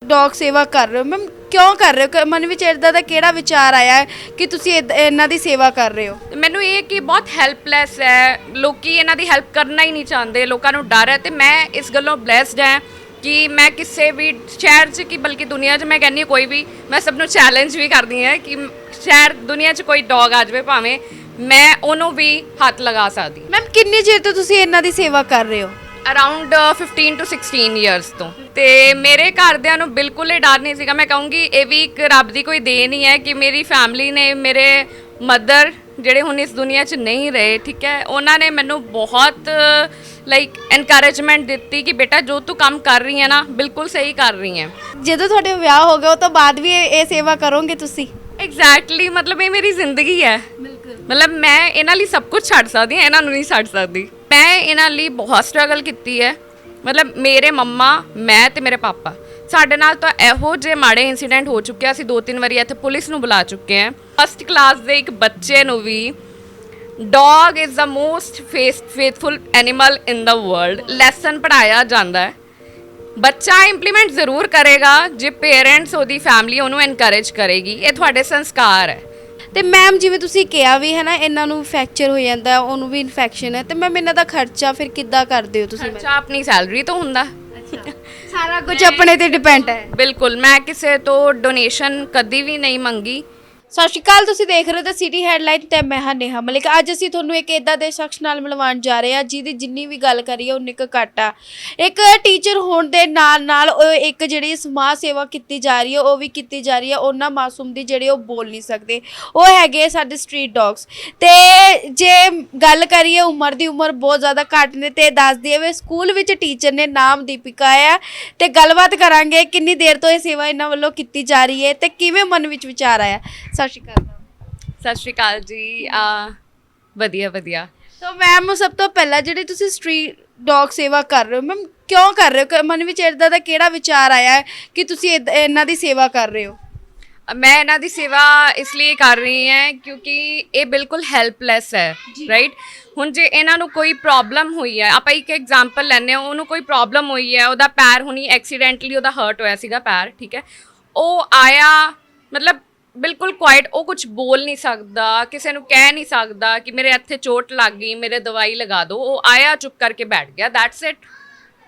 Dog ਸੇਵਾ ਕਰ ਰਹੇ ਹੋ ਮੈਮ, ਕਿਉਂ ਕਰ ਰਹੇ ਹੋ? ਮਨ ਵਿੱਚ ਇਦਾਂ ਦਾ ਕਿਹੜਾ ਵਿਚਾਰ ਆਇਆ ਕਿ ਤੁਸੀਂ ਇਹਨਾਂ ਦੀ ਸੇਵਾ ਕਰ ਰਹੇ ਹੋ? ਮੈਨੂੰ ਇਹ ਕਿ ਬਹੁਤ ਹੈਲਪਲੈਸ ਹੈ, ਲੋਕੀ ਇਹਨਾਂ ਦੀ ਹੈਲਪ ਕਰਨਾ ਹੀ ਨਹੀਂ ਚਾਹੁੰਦੇ, ਲੋਕਾਂ ਨੂੰ ਡਰ ਹੈ। ਤੇ ਮੈਂ ਇਸ ਗੱਲੋਂ ਬਲੈਸਡ ਹਾਂ ਕਿ ਮੈਂ ਕਿਸੇ ਵੀ ਸ਼ਹਿਰ 'ਚ ਕਿ ਬਲਕਿ ਦੁਨੀਆ 'ਚ ਮੈਂ ਕਹਿੰਦੀ ਹਾਂ ਕੋਈ ਵੀ, ਮੈਂ ਸਭ ਨੂੰ ਚੈਲੰਜ ਵੀ ਕਰਦੀ ਹਾਂ ਕਿ ਸ਼ਹਿਰ ਦੁਨੀਆ 'ਚ ਕੋਈ ਡੌਗ ਆ ਜਾਵੇ ਭਾਵੇਂ, ਮੈਂ ਉਹਨੂੰ ਵੀ ਹੱਥ ਲਗਾ ਸਕਦੀ। ਮੈਮ ਕਿੰਨੇ ਚਿਰ ਤੋਂ ਤੁਸੀਂ ਇਹਨਾਂ ਦੀ ਸੇਵਾ ਕਰ ਰਹੇ ਹੋ? ਅਰਾਊਂਡ 15 to 16 ਇਅਰਸ ਤੋਂ। ਤੇ ਮੇਰੇ ਘਰਦਿਆਂ ਨੂੰ ਬਿਲਕੁਲ ਹੀ ਡਰ ਨਹੀਂ ਸੀਗਾ। ਮੈਂ ਕਹੂੰਗੀ ਇਹ ਵੀ ਇੱਕ ਰੱਬ ਦੀ ਕੋਈ ਦੇਣ ਹੀ ਹੈ ਕਿ ਮੇਰੀ ਫੈਮਿਲੀ ਨੇ, ਮੇਰੇ ਮਦਰ ਜਿਹੜੇ ਹੁਣ ਇਸ ਦੁਨੀਆ 'ਚ ਨਹੀਂ ਰਹੇ, ਠੀਕ ਹੈ, ਉਹਨਾਂ ਨੇ ਮੈਨੂੰ ਬਹੁਤ ਲਾਈਕ ਐਨਕਰੇਜਮੈਂਟ ਦਿੱਤੀ ਕਿ ਬੇਟਾ ਜੋ ਤੂੰ ਕੰਮ ਕਰ ਰਹੀ ਹੈ ਨਾ ਬਿਲਕੁਲ ਸਹੀ ਕਰ ਰਹੀ ਹੈ। ਜਦੋਂ ਤੁਹਾਡੇ ਵਿਆਹ ਹੋ ਗਿਆ ਉਹ ਤੋਂ ਬਾਅਦ ਵੀ ਇਹ ਸੇਵਾ ਕਰੋਗੇ ਤੁਸੀਂ? ਐਗਜ਼ੈਕਟਲੀ, ਮਤਲਬ ਇਹ ਮੇਰੀ ਜ਼ਿੰਦਗੀ ਹੈ। ਮਤਲਬ ਮੈਂ ਇਹਨਾਂ ਲਈ ਸਭ ਕੁਝ ਛੱਡ ਸਕਦੀ ਹਾਂ, ਇਹਨਾਂ ਨੂੰ ਨਹੀਂ ਛੱਡ ਸਕਦੀ। ਮੈਂ ਇਹਨਾਂ ਲਈ ਬਹੁਤ ਸਟਰਗਲ ਕੀਤੀ ਹੈ। ਮਤਲਬ ਮੇਰੇ ਮੰਮਾ, ਮੈਂ ਤੇ ਮੇਰੇ ਪਾਪਾ, ਸਾਡੇ ਨਾਲ ਤਾਂ ਇਹੋ ਜਿਹੇ ਮਾੜੇ ਇਨਸੀਡੈਂਟ ਹੋ ਚੁੱਕਿਆ, ਅਸੀਂ 2-3 ਵਾਰੀ ਇੱਥੇ ਪੁਲਿਸ ਨੂੰ ਬੁਲਾ ਚੁੱਕੇ ਹਾਂ। ਫਸਟ ਕਲਾਸ ਦੇ ਇੱਕ ਬੱਚੇ ਨੂੰ ਵੀ dog is the most faithful animal in the world lesson ਪੜ੍ਹਾਇਆ ਜਾਂਦਾ ਹੈ। ਬੱਚਾ ਇੰਪਲੀਮੈਂਟ ਜ਼ਰੂਰ ਕਰੇਗਾ ਜੇ ਪੇਰੈਂਟਸ, ਉਹਦੀ ਫੈਮਿਲੀ ਉਹਨੂੰ ਐਨਕਰੇਜ ਕਰੇਗੀ। ਇਹ ਤੁਹਾਡੇ ਸੰਸਕਾਰ ਹੈ। ਤੇ ਮੈਮ ਜਿਵੇਂ ਤੁਸੀਂ ਕਿਹਾ ਵੀ ਹੈ ਨਾ ਇਹਨਾਂ ਨੂੰ ਫ੍ਰੈਕਚਰ ਹੋ ਜਾਂਦਾ, ਉਹਨੂੰ ਵੀ ਇਨਫੈਕਸ਼ਨ ਹੈ, ਤੇ ਮੈਮ ਇਹਨਾਂ ਦਾ ਖਰਚਾ ਫਿਰ ਕਿੱਦਾਂ ਕਰਦੇ ਹੋ ਤੁਸੀਂ? ਖਰਚਾ ਆਪਣੀ ਸੈਲਰੀ ਤੋਂ ਹੁੰਦਾ। ਸਾਰਾ ਕੁਝ ਆਪਣੇ ਤੇ ਡਿਪੈਂਡ ਹੈ। ਬਿਲਕੁਲ, ਮੈਂ ਕਿਸੇ ਤੋਂ ਡੋਨੇਸ਼ਨ ਕਦੀ ਵੀ ਨਹੀਂ ਮੰਗੀ। ਸਤਿ ਸ਼੍ਰੀ ਅਕਾਲ, ਤੁਸੀਂ ਦੇਖ ਰਹੇ ਹੋ ਤਾਂ ਸਿਟੀ ਹੈਡਲਾਈਨ ਤੇ ਮੈਂ ਹਾਂ ਨੇਹਾ ਮਲਿਕ। ਅੱਜ ਅਸੀਂ ਤੁਹਾਨੂੰ ਇੱਕ ਇਦਾਂ ਦੇ ਸ਼ਖਸ ਨਾਲ ਮਿਲਵਾਉਣ ਜਾ ਰਹੇ ਹਾਂ ਜਿਹਦੀ ਜਿੰਨੀ ਵੀ ਗੱਲ ਕਰੀਏ ਉਨੀ ਕੁ ਘੱਟ ਆ। ਇੱਕ ਟੀਚਰ ਹੋਣ ਦੇ ਨਾਲ ਨਾਲ ਉਹ ਇੱਕ ਜਿਹੜੀ ਸਮਾਜ ਸੇਵਾ ਕੀਤੀ ਜਾ ਰਹੀ ਹੈ ਉਹ ਵੀ ਕੀਤੀ ਜਾ ਰਹੀ ਹੈ ਉਹਨਾਂ ਮਾਸੂਮ ਦੀ ਜਿਹੜੇ ਉਹ ਬੋਲ ਨਹੀਂ ਸਕਦੇ, ਉਹ ਹੈਗੇ ਸਾਡੇ ਸਟਰੀਟ ਡੌਗਸ। ਤੇ ਜੇ ਗੱਲ ਕਰੀਏ ਉਮਰ ਦੀ, ਉਮਰ ਬਹੁਤ ਜ਼ਿਆਦਾ ਘੱਟ ਨੇ ਤੇ ਦੱਸ ਦਈਏ ਵੀ ਸਕੂਲ ਵਿੱਚ ਟੀਚਰ ਨੇ, ਨਾਮ ਦੀਪਿਕਾ ਆ। ਤੇ ਗੱਲਬਾਤ ਕਰਾਂਗੇ ਕਿੰਨੀ ਦੇਰ ਤੋਂ ਇਹ ਸੇਵਾ ਇਹਨਾਂ ਵੱਲੋਂ ਕੀਤੀ ਜਾ ਰਹੀ ਹੈ ਤੇ ਕਿਵੇਂ ਮਨ ਵਿੱਚ ਵਿਚਾਰ ਆਇਆ। ਸਤਿ ਸ਼੍ਰੀ ਅਕਾਲ। ਸਤਿ ਸ਼੍ਰੀ ਅਕਾਲ ਜੀ। ਵਧੀਆ ਵਧੀਆ। ਤਾਂ ਮੈਮ ਸਭ ਤੋਂ ਪਹਿਲਾਂ ਜਿਹੜੀ ਤੁਸੀਂ ਸਟਰੀਟ ਡੌਗ ਸੇਵਾ ਕਰ ਰਹੇ ਹੋ ਮੈਮ, ਕਿਉਂ ਕਰ ਰਹੇ ਹੋ? ਮਨ ਵਿੱਚ ਇਦਾਂ ਦਾ ਕਿਹੜਾ ਵਿਚਾਰ ਆਇਆ ਕਿ ਤੁਸੀਂ ਇਹਨਾਂ ਦੀ ਸੇਵਾ ਕਰ ਰਹੇ ਹੋ? ਮੈਂ ਇਹਨਾਂ ਦੀ ਸੇਵਾ ਇਸ ਲਈ ਕਰ ਰਹੀ ਹਾਂ ਕਿਉਂਕਿ ਇਹ ਬਿਲਕੁਲ ਹੈਲਪਲੈਸ ਹੈ, ਰਾਈਟ। ਹੁਣ ਜੇ ਇਹਨਾਂ ਨੂੰ ਕੋਈ ਪ੍ਰੋਬਲਮ ਹੋਈ ਹੈ, ਆਪਾਂ ਇੱਕ ਐਗਜ਼ਾਮਪਲ ਲੈਂਦੇ ਹਾਂ, ਉਹਨੂੰ ਕੋਈ ਪ੍ਰੋਬਲਮ ਹੋਈ ਹੈ, ਉਹਦਾ ਪੈਰ ਹੁਣੀ ਐਕਸੀਡੈਂਟਲੀ ਉਹਦਾ ਹਰਟ ਹੋਇਆ ਸੀਗਾ ਪੈਰ, ਠੀਕ ਹੈ, ਉਹ ਆਇਆ, ਮਤਲਬ ਬਿਲਕੁਲ ਕੁਆਇਟ, ਉਹ ਕੁਝ ਬੋਲ ਨਹੀਂ ਸਕਦਾ, ਕਿਸੇ ਨੂੰ ਕਹਿ ਨਹੀਂ ਸਕਦਾ ਕਿ ਮੇਰੇ ਇੱਥੇ ਚੋਟ ਲੱਗ ਗਈ, ਮੇਰੇ ਦਵਾਈ ਲਗਾ ਦਿਓ। ਉਹ ਆਇਆ, ਚੁੱਪ ਕਰਕੇ ਬੈਠ ਗਿਆ, ਦੈਟਸ ਇਟ,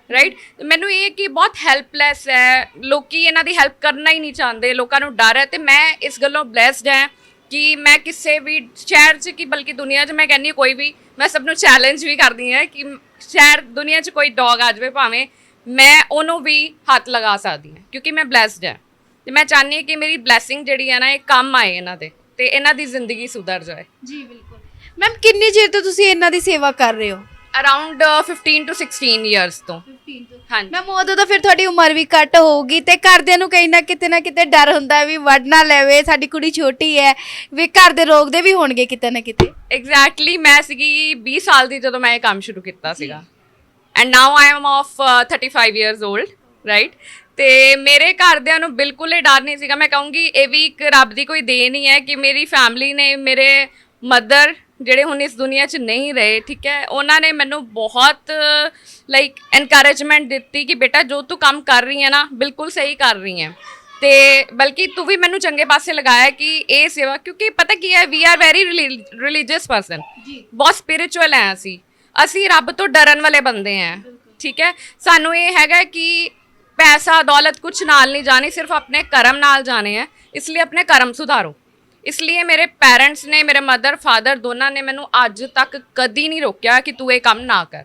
ਰਾਈਟ। ਮੈਨੂੰ ਇਹ ਕਿ ਬਹੁਤ ਹੈਲਪਲੈਸ ਹੈ, ਲੋਕੀ ਇਹਨਾਂ ਦੀ ਹੈਲਪ ਕਰਨਾ ਹੀ ਨਹੀਂ ਚਾਹੁੰਦੇ, ਲੋਕਾਂ ਨੂੰ ਡਰ ਹੈ। ਤੇ ਮੈਂ ਇਸ ਗੱਲੋਂ ਬਲੈਸਡ ਹਾਂ ਕਿ ਮੈਂ ਕਿਸੇ ਵੀ ਸ਼ਹਿਰ 'ਚ ਕਿ ਬਲਕਿ ਦੁਨੀਆ 'ਚ ਮੈਂ ਕਹਿੰਦੀ ਹਾਂ ਕੋਈ ਵੀ, ਮੈਂ ਸਭ ਨੂੰ ਚੈਲੰਜ ਵੀ ਕਰਦੀ ਹਾਂ ਕਿ ਸ਼ਹਿਰ ਦੁਨੀਆ 'ਚ ਕੋਈ ਡੌਗ ਆ ਜਾਵੇ ਭਾਵੇਂ, ਮੈਂ ਉਹਨੂੰ ਵੀ ਹੱਥ ਲਗਾ ਸਕਦੀ ਹਾਂ ਕਿਉਂਕਿ ਮੈਂ ਬਲੈਸਡ ਹਾਂ। ਤੇ ਮੈਂ ਚਾਹੁੰਦੀ ਹਾਂ ਕਿ ਮੇਰੀ ਬਲੈਸਿੰਗ ਜਿਹੜੀ ਹੈ ਨਾ ਇਹ ਕੰਮ ਆਏ ਇਹਨਾਂ ਦੇ ਤੇ ਇਹਨਾਂ ਦੀ ਜ਼ਿੰਦਗੀ ਸੁਧਰ ਜਾਏ। ਜੀ ਬਿਲਕੁਲ। ਮੈਮ ਕਿੰਨੇ ਚਿਰ ਤੋਂ ਤੁਸੀਂ ਇਹਨਾਂ ਦੀ ਸੇਵਾ ਕਰ ਰਹੇ ਹੋ? ਅਰਾਊਂਡ 15 to 16 ਇਅਰਸ ਤੋਂ। 15 ਤੋਂ। ਹਾਂਜੀ ਮੈਮ ਉਦੋਂ ਤਾਂ ਫਿਰ ਤੁਹਾਡੀ ਉਮਰ ਵੀ ਘੱਟ ਹੋਊਗੀ ਤੇ ਘਰਦਿਆਂ ਨੂੰ ਕहीं ਨਾ ਕਿਤੇ ਡਰ ਹੁੰਦਾ ਵੀ ਵੱਢ ਨਾ ਲੈਵੇ, ਸਾਡੀ ਕੁੜੀ ਛੋਟੀ ਹੈ, ਵੀ ਘਰ ਦੇ ਰੋਕਦੇ ਵੀ ਹੋਣਗੇ ਕਿਤੇ ਨਾ ਕਿਤੇ। ਐਗਜ਼ੈਕਟਲੀ, ਮੈਂ ਸੀਗੀ 20 ਸਾਲ ਦੀ ਜਦੋਂ ਮੈਂ ਇਹ ਕੰਮ ਸ਼ੁਰੂ ਕੀਤਾ ਸੀਗਾ and now I am of 35 years old, right. ਤੇ ਮੇਰੇ ਘਰਦਿਆਂ ਨੂੰ ਬਿਲਕੁਲ ਹੀ ਡਰ ਨਹੀਂ ਸੀਗਾ। ਮੈਂ ਕਹੂੰਗੀ ਇਹ ਵੀ ਇੱਕ ਰੱਬ ਦੀ ਕੋਈ ਦੇਣ ਹੀ ਹੈ ਕਿ ਮੇਰੀ ਫੈਮਿਲੀ ਨੇ, ਮੇਰੇ ਮਦਰ ਜਿਹੜੇ ਹੁਣ ਇਸ ਦੁਨੀਆ 'ਚ ਨਹੀਂ ਰਹੇ, ਠੀਕ ਹੈ, ਉਹਨਾਂ ਨੇ ਮੈਨੂੰ ਬਹੁਤ ਲਾਈਕ ਐਨਕਰੇਜਮੈਂਟ ਦਿੱਤੀ ਕਿ ਬੇਟਾ ਜੋ ਤੂੰ ਕੰਮ ਕਰ ਰਹੀ ਹੈ ਨਾ ਬਿਲਕੁਲ ਸਹੀ ਕਰ ਰਹੀ ਹੈ। ਤੇ ਬਲਕਿ ਤੂੰ ਵੀ ਮੈਨੂੰ ਚੰਗੇ ਪਾਸੇ ਲਗਾਇਆ ਕਿ ਇਹ ਸੇਵਾ, ਕਿਉਂਕਿ ਪਤਾ ਕੀ ਹੈ, we are very religious person, ਬਹੁਤ ਸਪਿਰਿਚੁਅਲ ਹੈ ਅਸੀਂ ਰੱਬ ਤੋਂ ਡਰਨ ਵਾਲੇ ਬੰਦੇ ਹਾਂ, ਠੀਕ ਹੈ। ਸਾਨੂੰ ਇਹ ਹੈਗਾ ਕਿ ਪੈਸਾ ਦੌਲਤ ਕੁਛ ਨਾਲ ਨਹੀਂ ਜਾਣੀ, ਸਿਰਫ ਆਪਣੇ ਕਰਮ ਨਾਲ ਜਾਣੇ ਹੈ, ਇਸ ਲਈ ਆਪਣੇ ਕਰਮ ਸੁਧਾਰੋ। ਇਸ ਲਈ ਮੇਰੇ ਪੈਰੈਂਟਸ ਨੇ, ਮੇਰੇ ਮਦਰ ਫਾਦਰ ਦੋਨਾਂ ਨੇ ਮੈਨੂੰ ਅੱਜ ਤੱਕ ਕਦੀ ਨਹੀਂ ਰੋਕਿਆ ਕਿ ਤੂੰ ਇਹ ਕੰਮ ਨਾ ਕਰ।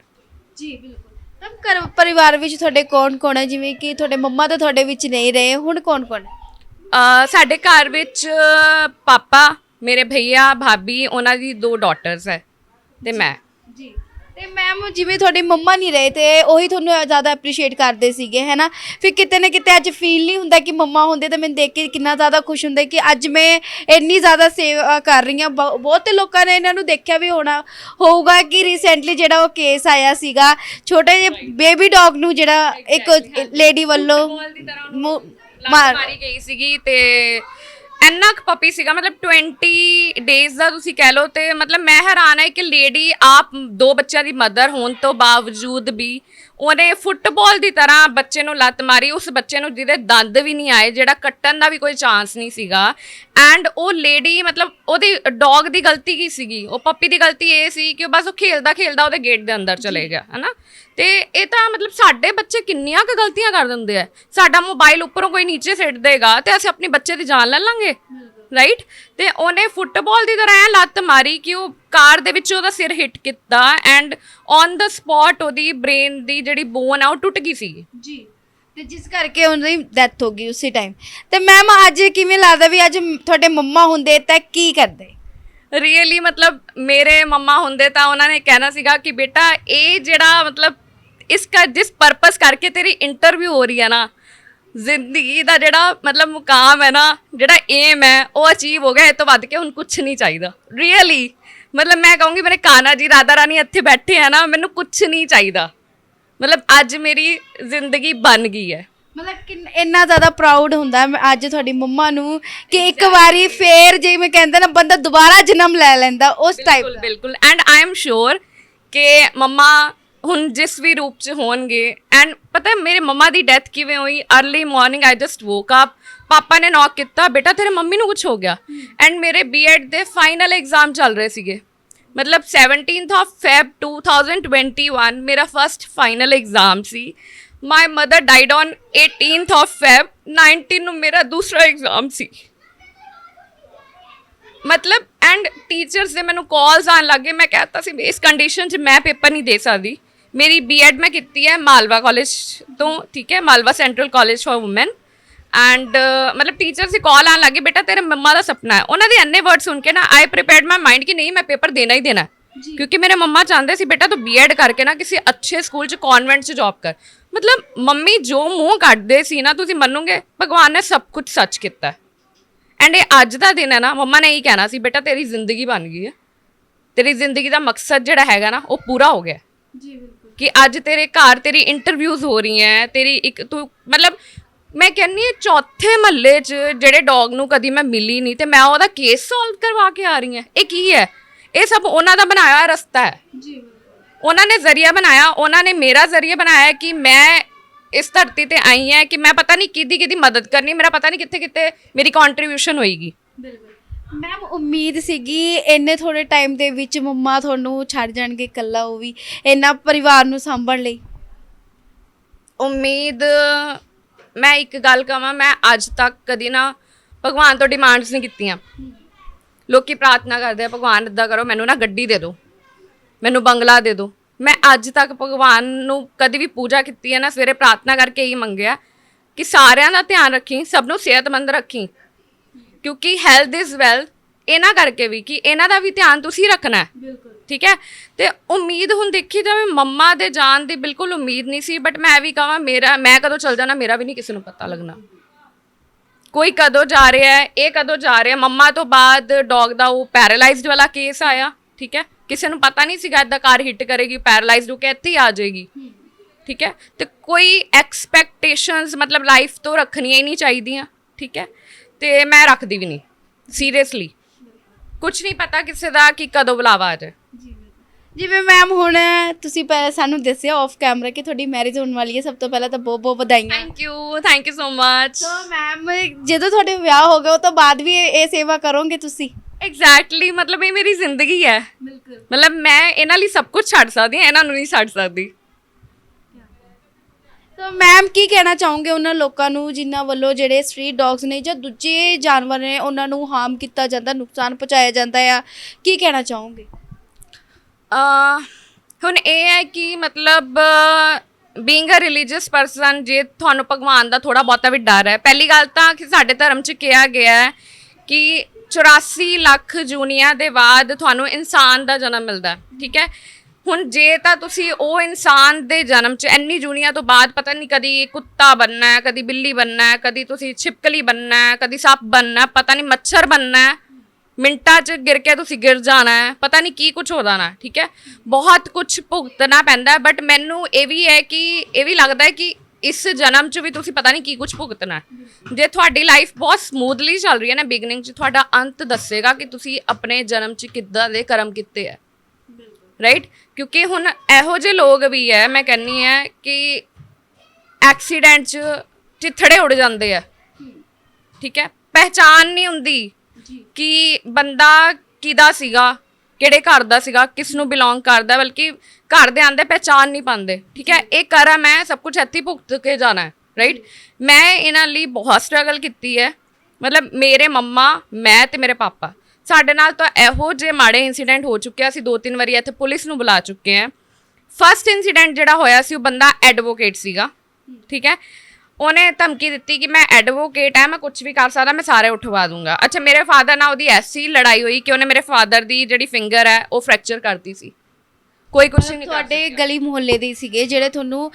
ਜੀ ਬਿਲਕੁਲ। ਮੈਮ ਘਰ ਪਰਿਵਾਰ ਵਿੱਚ ਤੁਹਾਡੇ ਕੌਣ ਕੌਣ ਹੈ? ਜਿਵੇਂ ਕਿ ਤੁਹਾਡੇ ਮੰਮਾ ਤਾਂ ਤੁਹਾਡੇ ਵਿੱਚ ਨਹੀਂ ਰਹੇ, ਹੁਣ ਕੌਣ ਕੌਣ ਹੈ? ਸਾਡੇ ਘਰ ਵਿੱਚ ਪਾਪਾ, ਮੇਰੇ ਭਈਆ, ਭਾਬੀ, ਉਹਨਾਂ ਦੀ 2 ਡਾਟਰਸ ਹੈ ਤੇ ਮੈਂ। ਜੀ। ਤੇ ਮੈਮ ਜਿਵੇਂ ਤੁਹਾਡੇ ਮੰਮਾ ਨਹੀਂ ਰਹੇ ਤੇ ਉਹੀ ਤੁਹਾਨੂੰ ਜ਼ਿਆਦਾ ਐਪਰੀਸ਼ੀਏਟ ਕਰਦੇ ਸੀਗੇ, ਹੈ ਨਾ, ਫਿਰ ਕਿਤੇ ਨਾ ਕਿਤੇ ਅੱਜ ਫੀਲ ਨਹੀਂ ਹੁੰਦਾ ਕਿ ਮੰਮਾ ਹੁੰਦੇ ਤਾਂ ਮੈਨੂੰ ਦੇਖ ਕੇ ਕਿੰਨਾ ਜ਼ਿਆਦਾ ਖੁਸ਼ ਹੁੰਦਾ ਕਿ ਅੱਜ ਮੈਂ ਇੰਨੀ ਜ਼ਿਆਦਾ ਸੇਵਾ ਕਰ ਰਹੀ ਹਾਂ। ਬਹੁਤ ਲੋਕਾਂ ਨੇ ਇਹਨਾਂ ਨੂੰ ਦੇਖਿਆ ਵੀ ਹੋਊਗਾ ਕਿ ਰੀਸੈਂਟਲੀ ਜਿਹੜਾ ਉਹ ਕੇਸ ਆਇਆ ਸੀਗਾ ਛੋਟੇ ਜਿਹੇ ਬੇਬੀ ਡੌਗ ਨੂੰ ਜਿਹੜਾ ਇੱਕ ਲੇਡੀ ਵੱਲੋਂ ਮਾਰੀ ਗਈ ਸੀਗੀ ਤੇ ਇੰਨਾ ਕੁ ਪਪੀ ਸੀਗਾ, ਮਤਲਬ 20 ਡੇਜ਼ ਦਾ ਤੁਸੀਂ ਕਹਿ ਲਓ। ਤੇ ਮਤਲਬ ਮੈਂ ਹੈਰਾਨ ਹੈ ਕਿ ਲੇਡੀ ਆਪ 2 ਬੱਚਿਆਂ ਦੀ ਮਦਰ ਹੋਣ ਤੋਂ ਬਾਵਜੂਦ ਵੀ ਉਹਨੇ ਫੁੱਟਬਾਲ ਦੀ ਤਰ੍ਹਾਂ ਬੱਚੇ ਨੂੰ ਲੱਤ ਮਾਰੀ, ਉਸ ਬੱਚੇ ਨੂੰ ਜਿਹਦੇ ਦੰਦ ਵੀ ਨਹੀਂ ਆਏ, ਜਿਹੜਾ ਕੱਟਣ ਦਾ ਵੀ ਕੋਈ ਚਾਂਸ ਨਹੀਂ ਸੀਗਾ। ਐਂਡ ਉਹ ਲੇਡੀ ਮਤਲਬ ਉਹਦੀ ਡੌਗ ਦੀ ਗਲਤੀ ਕੀ ਸੀਗੀ, ਉਹ ਪੱਪੀ ਦੀ ਗਲਤੀ ਇਹ ਸੀ ਕਿ ਉਹ ਬਸ ਉਹ ਖੇਲਦਾ ਖੇਲਦਾ ਉਹਦੇ ਗੇਟ ਦੇ ਅੰਦਰ ਚਲੇ ਗਿਆ, ਹੈ ਨਾ। ਤੇ ਇਹ ਤਾਂ ਮਤਲਬ ਸਾਡੇ ਬੱਚੇ ਕਿੰਨੀਆਂ ਕੁ ਗਲਤੀਆਂ ਕਰ ਦਿੰਦੇ ਆ। ਸਾਡਾ ਮੋਬਾਈਲ ਉੱਪਰੋਂ ਕੋਈ ਨੀਚੇ ਸਿੱਟ ਦੇਗਾ ਤੇ ਅਸੀਂ ਆਪਣੇ ਬੱਚੇ ਦੀ ਜਾਨ ਲੈ ਲਾਂਗੇ, ਰਾਈਟ। ਤੇ ਉਹਨੇ ਫੁੱਟਬਾਲ ਦੀ ਤਰ੍ਹਾਂ ਐ ਲੱਤ ਮਾਰੀ ਕਿ ਉਹ ਕਾਰ ਦੇ ਵਿੱਚ ਉਹਦਾ ਸਿਰ ਹਿੱਟ ਕੀਤਾ ਐਂਡ ਔਨ ਦਾ ਸਪੌਟ ਉਹਦੀ ਬ੍ਰੇਨ ਦੀ ਜਿਹੜੀ ਬੋਨ ਆ ਉਹ ਟੁੱਟ ਗਈ ਸੀ ਜੀ, ਤੇ ਜਿਸ ਕਰਕੇ ਉਹਨਾਂ ਦੀ ਡੈਥ ਹੋ ਗਈ ਉਸੇ ਟਾਈਮ। ਤੇ ਮੈਮ ਅੱਜ ਕਿਵੇਂ ਲੱਗਦਾ ਵੀ ਅੱਜ ਤੁਹਾਡੇ ਮੰਮਾ ਹੁੰਦੇ ਤਾਂ ਕੀ ਕਰਦੇ? ਰੀਅਲੀ ਮਤਲਬ ਮੇਰੇ ਮੰਮਾ ਹੁੰਦੇ ਤਾਂ ਉਹਨਾਂ ਨੇ ਕਹਿਣਾ ਸੀਗਾ ਕਿ ਬੇਟਾ ਇਹ ਜਿਹੜਾ ਮਤਲਬ ਜਿਸ ਪਰਪਸ ਕਰਕੇ ਤੇਰੀ ਇੰਟਰਵਿਊ ਹੋ ਰਹੀ ਹੈ ਨਾ, ਜ਼ਿੰਦਗੀ ਦਾ ਜਿਹੜਾ ਮਤਲਬ ਮੁਕਾਮ ਹੈ ਨਾ, ਜਿਹੜਾ ਏਮ ਹੈ ਉਹ ਅਚੀਵ ਹੋ ਗਿਆ। ਇਹ ਤੋਂ ਵੱਧ ਕੇ ਹੁਣ ਕੁਝ ਨਹੀਂ ਚਾਹੀਦਾ ਰੀਅਲੀ। ਮਤਲਬ ਮੈਂ ਕਹੂੰਗੀ ਮੇਰੇ ਕਾਨਾ ਜੀ ਰਾਧਾ ਰਾਣੀ ਇੱਥੇ ਬੈਠੇ ਆ ਨਾ, ਮੈਨੂੰ ਕੁਝ ਨਹੀਂ ਚਾਹੀਦਾ। ਮਤਲਬ ਅੱਜ ਮੇਰੀ ਜ਼ਿੰਦਗੀ ਬਣ ਗਈ ਹੈ। ਮਤਲਬ ਇੰਨਾ ਜ਼ਿਆਦਾ ਪ੍ਰਾਊਡ ਹੁੰਦਾ ਅੱਜ ਤੁਹਾਡੀ ਮੰਮਾ ਨੂੰ ਕਿ ਇੱਕ ਵਾਰੀ ਫੇਰ ਜਿਵੇਂ ਕਹਿੰਦੇ ਨਾ ਬੰਦਾ ਦੁਬਾਰਾ ਜਨਮ ਲੈ ਲੈਂਦਾ ਉਸ ਟਾਈਪ ਦਾ। ਬਿਲਕੁਲ ਐਂਡ ਆਈ ਐਮ ਸ਼ੋਰ ਕਿ ਮੰਮਾ ਹੁਣ ਜਿਸ ਵੀ ਰੂਪ 'ਚ ਹੋਣਗੇ। ਐਂਡ ਪਤਾ ਮੇਰੇ ਮੰਮਾ ਦੀ ਡੈਥ ਕਿਵੇਂ ਹੋਈ, early morning I just woke up, ਪਾਪਾ ਨੇ ਨੌਕ ਕੀਤਾ, ਬੇਟਾ ਤੇਰੇ ਮੰਮੀ ਨੂੰ ਕੁਝ ਹੋ ਗਿਆ। ਐਂਡ ਮੇਰੇ ਬੀਐਡ ਦੇ ਫਾਈਨਲ ਐਗਜ਼ਾਮ ਚੱਲ ਰਹੇ ਸੀਗੇ, ਮਤਲਬ 17th of Feb 2021 ਮੇਰਾ first final exam C. My mother died on 18th of Feb 19 ਨੂੰ ਮੇਰਾ ਦੂਸਰਾ ਐਗਜ਼ਾਮ ਸੀ। ਮਤਲਬ ਐਂਡ ਟੀਚਰਸ ਦੇ ਮੈਨੂੰ ਕਾਲਸ ਆਉਣ ਲੱਗੇ। ਮੈਂ ਕਹਿਤਾ ਸੀ ਇਸ ਕੰਡੀਸ਼ਨ 'ਚ ਮੈਂ ਪੇਪਰ ਨਹੀਂ ਦੇ ਸਕਦੀ। ਮੇਰੀ ਬੀਐਡ ਮੈਂ ਕੀਤੀ ਹੈ ਮਾਲਵਾ ਕਾਲਜ ਤੋਂ, ਠੀਕ ਹੈ, Malwa central college for woman. And ਮਤਲਬ ਟੀਚਰਸ ਦੀ ਕਾਲ ਆਉਣ ਲੱਗੀ, ਬੇਟਾ ਤੇਰੇ ਮੰਮਾ ਦਾ ਸੁਪਨਾ ਹੈ। ਉਹਨਾਂ ਦੇ ਇੰਨੇ ਵਰਡ ਸੁਣ ਕੇ ਨਾ ਆਈ ਪ੍ਰੀਪੇਅਰਡ ਮਾਈ ਮਾਈਂਡ ਕਿ ਨਹੀਂ ਮੈਂ ਪੇਪਰ ਦੇਣਾ ਹੀ ਦੇਣਾ, ਕਿਉਂਕਿ ਮੇਰੇ ਮੰਮਾ ਚਾਹੁੰਦੇ ਸੀ ਬੇਟਾ ਤੂੰ ਬੀਐਡ ਕਰਕੇ ਨਾ ਕਿਸੇ ਅੱਛੇ ਸਕੂਲ 'ਚ ਕਨਵੈਂਟ 'ਚ ਜੌਬ ਕਰ। ਮਤਲਬ ਮੰਮੀ ਜੋ ਮੂੰਹ ਕੱਢਦੇ ਸੀ ਨਾ, ਤੁਸੀਂ ਮੰਨੋਗੇ ਭਗਵਾਨ ਨੇ ਸਭ ਕੁਝ ਸੱਚ ਕੀਤਾ। ਐਂਡ ਇਹ ਅੱਜ ਦਾ ਦਿਨ ਹੈ ਨਾ, ਮੰਮਾ ਨੇ ਇਹੀ ਕਹਿਣਾ ਸੀ ਬੇਟਾ ਤੇਰੀ ਜ਼ਿੰਦਗੀ ਬਣ ਗਈ ਹੈ, ਤੇਰੀ ਜ਼ਿੰਦਗੀ ਦਾ ਮਕਸਦ ਜਿਹੜਾ ਹੈਗਾ ਨਾ ਉਹ ਪੂਰਾ ਹੋ ਗਿਆ ਜੀ। ਬਿਲਕੁਲ ਕਿ ਅੱਜ ਤੇਰੇ ਘਰ ਤੇਰੀ ਇੰਟਰਵਿਊਜ਼ ਹੋ ਰਹੀਆਂ, ਤੇਰੀ ਇੱਕ ਤੂੰ ਮਤਲਬ ਮੈਂ ਕਹਿੰਦੀ ਹਾਂ ਚੌਥੇ ਮਹੱਲੇ 'ਚ ਜਿਹੜੇ ਡੌਗ ਨੂੰ ਕਦੀ ਮੈਂ ਮਿਲੀ ਨਹੀਂ ਤੇ ਮੈਂ ਉਹਦਾ ਕੇਸ ਸੋਲਵ ਕਰਵਾ ਕੇ ਆ ਰਹੀ ਹਾਂ। ਇਹ ਕੀ ਹੈ? ਇਹ ਸਭ ਉਹਨਾਂ ਦਾ ਬਣਾਇਆ ਹੋਇਆ ਰਸਤਾ ਹੈ ਜੀ। ਉਹਨਾਂ ਨੇ ਜ਼ਰੀਆ ਬਣਾਇਆ, ਉਹਨਾਂ ਨੇ ਮੇਰਾ ਜ਼ਰੀਆ ਬਣਾਇਆ ਕਿ ਮੈਂ ਇਸ ਧਰਤੀ ਤੇ ਆਈ ਹਾਂ ਕਿ ਮੈਂ ਪਤਾ ਨਹੀਂ ਕਿਹਦੀ ਮਦਦ ਕਰਨੀ, ਮੇਰਾ ਪਤਾ ਨਹੀਂ ਕਿੱਥੇ ਮੇਰੀ ਕੰਟਰੀਬਿਊਸ਼ਨ ਹੋਏਗੀ। ਬਿਲਕੁਲ ਮੈਮ ਉਮੀਦ ਸੀਗੀ ਇੰਨੇ ਥੋੜੇ ਟਾਈਮ ਦੇ ਵਿੱਚ ਮੰਮਾ ਤੁਹਾਨੂੰ ਛੱਡ ਜਾਣਗੇ ਇਕੱਲਾ, ਉਹ ਵੀ ਇੰਨਾ ਪਰਿਵਾਰ ਨੂੰ ਸਾਂਭਣ ਲਈ? ਉਮੀਦ ਮੈਂ ਇੱਕ ਗੱਲ ਕਹਾਂ, ਮੈਂ ਅੱਜ ਤੱਕ ਕਦੀ ਨਾ ਭਗਵਾਨ ਤੋਂ ਡਿਮਾਂਡਸ ਨਹੀਂ ਕੀਤੀਆਂ। ਲੋਕੀ ਪ੍ਰਾਰਥਨਾ ਕਰਦੇ ਆ ਭਗਵਾਨ ਇੱਦਾਂ ਕਰੋ ਮੈਨੂੰ ਨਾ ਗੱਡੀ ਦੇ ਦਿਓ, ਮੈਨੂੰ ਬੰਗਲਾ ਦੇ ਦਿਓ। ਮੈਂ ਅੱਜ ਤੱਕ ਭਗਵਾਨ ਨੂੰ ਕਦੀ ਵੀ ਪੂਜਾ ਕੀਤੀ ਹੈ ਨਾ, ਸਵੇਰੇ ਪ੍ਰਾਰਥਨਾ ਕਰਕੇ ਹੀ ਮੰਗਿਆ ਕਿ ਸਾਰਿਆਂ ਦਾ ਧਿਆਨ ਰੱਖੀ, ਸਭ ਨੂੰ ਸਿਹਤਮੰਦ ਰੱਖੀ, ਕਿਉਂਕਿ ਹੈਲਥ ਇਜ਼ ਵੈਲਥ। ਇਹਨਾਂ ਕਰਕੇ ਵੀ ਕਿ ਇਹਨਾਂ ਦਾ ਵੀ ਧਿਆਨ ਤੁਸੀਂ ਰੱਖਣਾ ਹੈ, ਠੀਕ ਹੈ। ਤੇ ਉਮੀਦ ਹੁਣ ਦੇਖੀ ਜਾਵੇ ਮੰਮਾ ਦੇ ਜਾਣ ਦੀ ਬਿਲਕੁਲ ਉਮੀਦ ਨਹੀਂ ਸੀ, ਬਟ ਮੈਂ ਵੀ ਕਹਾਂ ਮੈਂ ਕਦੋਂ ਚਲ ਜਾਣਾ ਮੇਰਾ ਵੀ ਨਹੀਂ ਕਿਸੇ ਨੂੰ ਪਤਾ ਲੱਗਣਾ। ਕੋਈ ਕਦੋਂ ਜਾ ਰਿਹਾ ਹੈ, ਇਹ ਕਦੋਂ ਜਾ ਰਿਹਾ। ਮੰਮਾ ਤੋਂ ਬਾਅਦ ਡੌਗ ਦਾ ਉਹ ਪੈਰਾਲਾਈਜ਼ਡ ਵਾਲਾ ਕੇਸ ਆਇਆ, ਠੀਕ ਹੈ, ਕਿਸੇ ਨੂੰ ਪਤਾ ਨਹੀਂ ਸੀਗਾ ਇੱਦਾਂ ਕਾਰ ਹਿੱਟ ਕਰੇਗੀ, ਪੈਰਾਲਾਈਜ਼ਡ ਹੋ ਕੇ ਇੱਥੇ ਹੀ ਆ ਜਾਏਗੀ, ਠੀਕ ਹੈ। ਤੇ ਕੋਈ ਐਕਸਪੈਕਟੇਸ਼ਨਸ ਮਤਲਬ ਲਾਈਫ ਤੋਂ ਰੱਖਣੀਆਂ ਹੀ ਨਹੀਂ ਚਾਹੀਦੀਆਂ, ਠੀਕ ਹੈ, ਤੇ ਮੈਂ ਰੱਖਦੀ ਵੀ ਨਹੀਂ ਸੀਰੀਅਸਲੀ। ਕੁਝ ਨਹੀਂ ਪਤਾ ਕਿਸੇ ਦਾ ਕਿ ਕਦੋਂ ਬੁਲਾਵਾ ਆ ਜਾਏ। ਜਿਵੇਂ ਮੈਮ ਹੁਣ ਤੁਸੀਂ ਪਹਿਲਾਂ ਸਾਨੂੰ ਦੱਸਿਆ ਆਫ ਕੈਮਰਾ ਕਿ ਤੁਹਾਡੀ ਮੈਰਿਜ ਹੋਣ ਵਾਲੀ ਹੈ, ਸਭ ਤੋਂ ਪਹਿਲਾਂ ਤਾਂ ਬਹੁਤ ਬਹੁਤ ਵਧਾਈਆਂ। Thank you so much. So ma'am ਜਦੋਂ ਤੁਹਾਡੇ ਵਿਆਹ ਹੋ ਗਿਆ ਉਹ ਤੋਂ ਬਾਅਦ ਵੀ ਇਹ ਸੇਵਾ ਕਰੋਗੇ ਤੁਸੀਂ? ਐਗਜ਼ੈਕਟਲੀ, ਮਤਲਬ ਇਹ ਮੇਰੀ ਜ਼ਿੰਦਗੀ ਹੈ। ਬਿਲਕੁਲ, ਮਤਲਬ ਮੈਂ ਇਹਨਾਂ ਲਈ ਸਭ ਕੁਝ ਛੱਡ ਸਕਦੀ ਹਾਂ, ਇਹਨਾਂ ਨੂੰ ਨਹੀਂ ਛੱਡ ਸਕਦੀ। ਤਾਂ ਮੈਮ ਕੀ ਕਹਿਣਾ ਚਾਹੋਗੇ ਉਹਨਾਂ ਲੋਕਾਂ ਨੂੰ ਜਿਨ੍ਹਾਂ ਵੱਲੋਂ ਜਿਹੜੇ ਸਟਰੀਟ ਡੌਗਸ ਨੇ ਜਾਂ ਦੂਜੇ ਜਾਨਵਰ ਨੇ ਉਹਨਾਂ ਨੂੰ ਹਾਰਮ ਕੀਤਾ ਜਾਂਦਾ, ਨੁਕਸਾਨ ਪਹੁੰਚਾਇਆ ਜਾਂਦਾ ਆ, ਕੀ ਕਹਿਣਾ ਚਾਹੋਗੇ? ਹੁਣ ਇਹ ਹੈ ਕਿ ਮਤਲਬ ਬੀਇੰਗ ਅ ਰਿਲੀਜੀਅਸ ਪਰਸਨ, ਜੇ ਤੁਹਾਨੂੰ ਭਗਵਾਨ ਦਾ ਥੋੜ੍ਹਾ ਬਹੁਤਾ ਵੀ ਡਰ ਹੈ, ਪਹਿਲੀ ਗੱਲ ਤਾਂ ਕਿ ਸਾਡੇ ਧਰਮ 'ਚ ਕਿਹਾ ਗਿਆ ਹੈ ਕਿ 84 ਲੱਖ ਜੂਨੀਆਂ ਦੇ ਬਾਅਦ ਤੁਹਾਨੂੰ ਇਨਸਾਨ ਦਾ ਜਨਮ ਮਿਲਦਾ, ਠੀਕ ਹੈ। ਹੁਣ ਜੇ ਤਾਂ ਤੁਸੀਂ ਉਹ ਇਨਸਾਨ ਦੇ ਜਨਮ 'ਚ ਇੰਨੀ ਜੂਨੀਆਂ ਤੋਂ ਬਾਅਦ ਪਤਾ ਨਹੀਂ ਕਦੀ ਕੁੱਤਾ ਬਣਨਾ ਹੈ, ਕਦੀ ਬਿੱਲੀ ਬਣਨਾ ਹੈ, ਕਦੀ ਤੁਸੀਂ ਛਿਪਕਲੀ ਬਣਨਾ ਹੈ, ਕਦੀ ਸੱਪ ਬਣਨਾ, ਪਤਾ ਨਹੀਂ ਮੱਛਰ ਬਣਨਾ ਹੈ, ਮਿੰਟਾਂ 'ਚ ਗਿਰ ਕੇ ਤੁਸੀਂ ਗਿਰ ਜਾਣਾ ਹੈ, ਪਤਾ ਨਹੀਂ ਕੀ ਕੁਝ ਹੋ ਜਾਣਾ, ਠੀਕ ਹੈ। ਬਹੁਤ ਕੁਝ ਭੁਗਤਣਾ ਪੈਂਦਾ, ਬਟ ਮੈਨੂੰ ਇਹ ਵੀ ਹੈ ਕਿ ਇਹ ਵੀ ਲੱਗਦਾ ਹੈ ਕਿ ਇਸ ਜਨਮ 'ਚ ਵੀ ਤੁਸੀਂ ਪਤਾ ਨਹੀਂ ਕੀ ਕੁਝ ਭੁਗਤਣਾ। ਜੇ ਤੁਹਾਡੀ ਲਾਈਫ ਬਹੁਤ ਸਮੂਥਲੀ ਚੱਲ ਰਹੀ ਹੈ ਨਾ, ਬਿਗਨਿੰਗ 'ਚ ਤੁਹਾਡਾ ਅੰਤ ਦੱਸੇਗਾ ਕਿ ਤੁਸੀਂ ਆਪਣੇ ਜਨਮ 'ਚ ਕਿੱਦਾਂ ਦੇ ਕਰਮ ਕੀਤੇ ਹੈ। ਰਾਈਟ। ਕਿਉਂਕਿ ਹੁਣ ਇਹੋ ਜਿਹੇ ਲੋਕ ਵੀ ਹੈ, ਮੈਂ ਕਹਿੰਨੀ ਹੈ ਕਿ ਐਕਸੀਡੈਂਟ 'ਚ ਚਿੱਥੜੇ ਉੱਡ ਜਾਂਦੇ ਆ, ਠੀਕ ਹੈ, ਪਹਿਚਾਨ ਨਹੀਂ ਹੁੰਦੀ ਕਿ ਬੰਦਾ ਕਿਹਦਾ ਸੀਗਾ, ਕਿਹੜੇ ਘਰ ਦਾ ਸੀਗਾ, ਕਿਸ ਨੂੰ ਬਿਲੋਂਗ ਕਰਦਾ, ਬਲਕਿ ਘਰ ਦੇ ਆਂਦੇ ਪਹਿਚਾਨ ਨਹੀਂ ਪਾਉਂਦੇ, ਠੀਕ ਹੈ। ਇਹ ਕਰਮ ਹੈ, ਸਭ ਕੁਝ ਇੱਥੇ ਭੁਗਤ ਕੇ ਜਾਣਾ ਹੈ, ਰਾਈਟ। ਮੈਂ ਇਹਨਾਂ ਲਈ ਬਹੁਤ ਸਟਰਗਲ ਕੀਤੀ ਹੈ, ਮਤਲਬ ਮੇਰੇ ਮੰਮਾ, ਮੈਂ ਤੇ ਮੇਰੇ ਪਾਪਾ, ਸਾਡੇ ਨਾਲ ਤਾਂ ਇਹੋ ਜਿਹੇ ਮਾੜੇ ਇੰਸੀਡੈਂਟ ਹੋ ਚੁੱਕੇ ਆ, ਅਸੀਂ 2-3 ਵਾਰੀ ਇੱਥੇ ਪੁਲਿਸ ਨੂੰ ਬੁਲਾ ਚੁੱਕੇ ਹਾਂ। ਫਸਟ ਇੰਸੀਡੈਂਟ ਜਿਹੜਾ ਹੋਇਆ ਸੀ, ਉਹ ਬੰਦਾ ਐਡਵੋਕੇਟ ਸੀਗਾ, ਠੀਕ ਹੈ। ਉਹਨੇ ਧਮਕੀ ਦਿੱਤੀ ਕਿ ਮੈਂ ਐਡਵੋਕੇਟ ਹੈ, ਮੈਂ ਕੁਝ ਵੀ ਕਰ ਸਕਦਾ, ਮੈਂ ਸਾਰੇ ਉਠਵਾ ਦੂੰਗਾ। ਅੱਛਾ, ਮੇਰੇ ਫਾਦਰ ਨਾਲ ਉਹਦੀ ਐਸੀ ਲੜਾਈ ਹੋਈ ਕਿ ਉਹਨੇ ਮੇਰੇ ਫਾਦਰ ਦੀ ਜਿਹੜੀ ਫਿੰਗਰ ਹੈ ਉਹ ਫ੍ਰੈਕਚਰ ਕਰਤੀ ਸੀ। ਕੋਈ ਕੁਝ ਨਹੀਂ, ਤੁਹਾਡੇ ਗਲੀ ਮੁਹੱਲੇ ਦੇ ਸੀਗੇ ਜਿਹੜੇ ਤੁਹਾਨੂੰ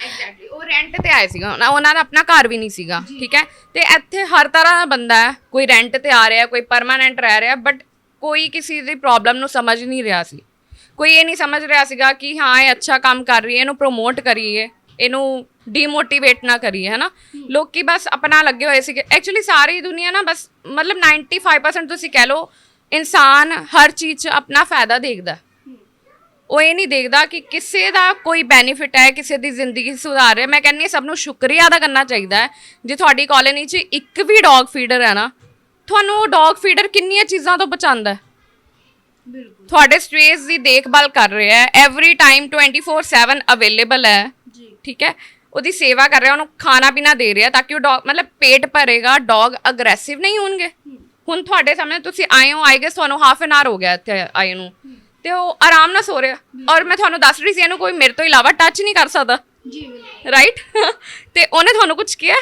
ਉਹ ਰੈਂਟ ਤੇ ਆਏ ਸੀਗਾ, ਉਹਨਾਂ ਦਾ ਆਪਣਾ ਘਰ ਵੀ ਨਹੀਂ ਸੀਗਾ, ਠੀਕ ਹੈ। ਤੇ ਇੱਥੇ ਹਰ ਤਰ੍ਹਾਂ ਦਾ ਬੰਦਾ ਹੈ, ਕੋਈ ਰੈਂਟ ਤੇ ਆ ਰਿਹਾ, ਕੋਈ ਪਰਮਾਨੈਂਟ ਰਹਿ ਰਿਹਾ, ਬਟ ਕੋਈ ਕਿਸੇ ਦੀ ਪ੍ਰੋਬਲਮ ਨੂੰ ਸਮਝ ਨਹੀਂ ਰਿਹਾ ਸੀ। ਕੋਈ ਇਹ ਨਹੀਂ ਸਮਝ ਰਿਹਾ ਸੀਗਾ ਕਿ ਹਾਂ ਇਹ ਅੱਛਾ ਕੰਮ ਕਰ ਰਹੀ ਹੈ, ਇਹਨੂੰ ਪ੍ਰਮੋਟ ਕਰੀਏ, ਇਹਨੂੰ ਡੀਮੋਟੀਵੇਟ ਨਾ ਕਰੀਏ, ਹੈ ਨਾ। ਲੋਕੀ ਬਸ ਆਪਣਾ ਲੱਗੇ ਹੋਏ ਸੀਗੇ। ਐਕਚੁਅਲੀ ਸਾਰੀ ਦੁਨੀਆ ਨਾ ਬਸ ਮਤਲਬ 95% ਤੁਸੀਂ ਕਹਿ ਲਓ, ਇਨਸਾਨ ਹਰ ਚੀਜ਼ 'ਚ ਆਪਣਾ ਫਾਇਦਾ ਦੇਖਦਾ, ਉਹ ਇਹ ਨਹੀਂ ਦੇਖਦਾ ਕਿ ਕਿਸੇ ਦਾ ਕੋਈ ਬੈਨੀਫਿਟ ਹੈ, ਕਿਸੇ ਦੀ ਜ਼ਿੰਦਗੀ ਸੁਧਾਰ ਰਿਹਾ। ਮੈਂ ਕਹਿੰਦੀ ਹਾਂ ਸਭ ਨੂੰ ਸ਼ੁਕਰੀਆ ਅਦਾ ਕਰਨਾ ਚਾਹੀਦਾ ਹੈ। ਜੇ ਤੁਹਾਡੀ ਕਾਲੋਨੀ 'ਚ ਇੱਕ ਵੀ ਡੌਗ ਫੀਡਰ ਹੈ ਨਾ, ਤੁਹਾਨੂੰ ਉਹ ਡੌਗ ਫੀਡਰ ਕਿੰਨੀਆਂ ਚੀਜ਼ਾਂ ਤੋਂ ਬਚਾਉਂਦਾ ਹੈ। ਤੁਹਾਡੇ ਸਟ੍ਰੇਸ ਦੀ ਦੇਖਭਾਲ ਕਰ ਰਿਹਾ ਹੈ, ਐਵਰੀ ਟਾਈਮ 24/7 ਅਵੇਲੇਬਲ ਹੈ, ਠੀਕ ਹੈ। ਉਹਦੀ ਸੇਵਾ ਕਰ ਰਿਹਾ, ਉਹਨੂੰ ਖਾਣਾ ਪੀਣਾ ਦੇ ਰਿਹਾ ਤਾਂ ਕਿ ਉਹ ਡੌਗ ਮਤਲਬ ਪੇਟ ਭਰੇਗਾ, ਡੌਗ ਅਗਰੈਸਿਵ ਨਹੀਂ ਹੋਣਗੇ। ਹੁਣ ਤੁਹਾਡੇ ਸਾਹਮਣੇ ਤੁਸੀਂ ਆਏ ਹੋ, ਆਈ ਗੈਸ ਤੁਹਾਨੂੰ ਹਾਫ ਐਨ ਆਰ ਹੋ ਗਿਆ ਇੱਥੇ ਆਏ ਨੂੰ, ਤੇ ਉਹ ਆਰਾਮ ਨਾਲ ਸੋ ਰਿਹਾ, ਔਰ ਮੈਂ ਤੁਹਾਨੂੰ ਦੱਸ ਰਹੀ ਸੀ ਇਹਨੂੰ ਕੋਈ ਮੇਰੇ ਤੋਂ ਇਲਾਵਾ ਟੱਚ ਨਹੀਂ ਕਰ ਸਕਦਾ, ਰਾਈਟ। ਤੇ ਉਹਨੇ ਤੁਹਾਨੂੰ ਕੁਝ ਕਿਹਾ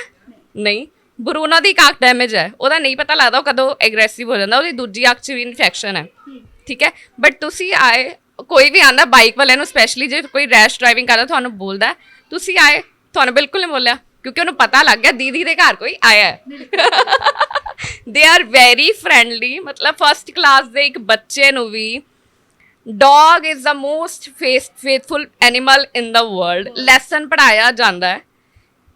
ਨਹੀਂ। ਬਰੂਨੋ ਦੀ ਇੱਕ ਅੱਖ ਡੈਮੇਜ ਹੈ, ਉਹਦਾ ਨਹੀਂ ਪਤਾ ਲੱਗਦਾ ਉਹ ਕਦੋਂ ਐਗਰੈਸਿਵ ਹੋ ਜਾਂਦਾ, ਉਹਦੀ ਦੂਜੀ ਅੱਖ 'ਚ ਵੀ ਇਨਫੈਕਸ਼ਨ ਹੈ, ਠੀਕ ਹੈ। ਬਟ ਤੁਸੀਂ ਆਏ, ਕੋਈ ਵੀ ਆਉਂਦਾ ਬਾਈਕ ਵਾਲਿਆਂ ਨੂੰ ਸਪੈਸ਼ਲੀ, ਜੇ ਕੋਈ ਰੈਸ਼ ਡਰਾਈਵਿੰਗ ਕਰਦਾ ਤੁਹਾਨੂੰ ਬੋਲਦਾ, ਤੁਸੀਂ ਆਏ, ਤੁਹਾਨੂੰ ਬਿਲਕੁਲ ਨਹੀਂ ਬੋਲਿਆ, ਕਿਉਂਕਿ ਉਹਨੂੰ ਪਤਾ ਲੱਗ ਗਿਆ ਦੀਦੀ ਦੇ ਘਰ ਕੋਈ ਆਇਆ ਹੈ। ਦੇ ਆਰ ਵੈਰੀ ਫਰੈਂਡਲੀ, ਮਤਲਬ ਫਸਟ ਕਲਾਸ ਦੇ ਇੱਕ ਬੱਚੇ ਨੂੰ ਵੀ dog is the most faithful animal in the world lesson ਪੜ੍ਹਾਇਆ ਜਾਂਦਾ ਹੈ।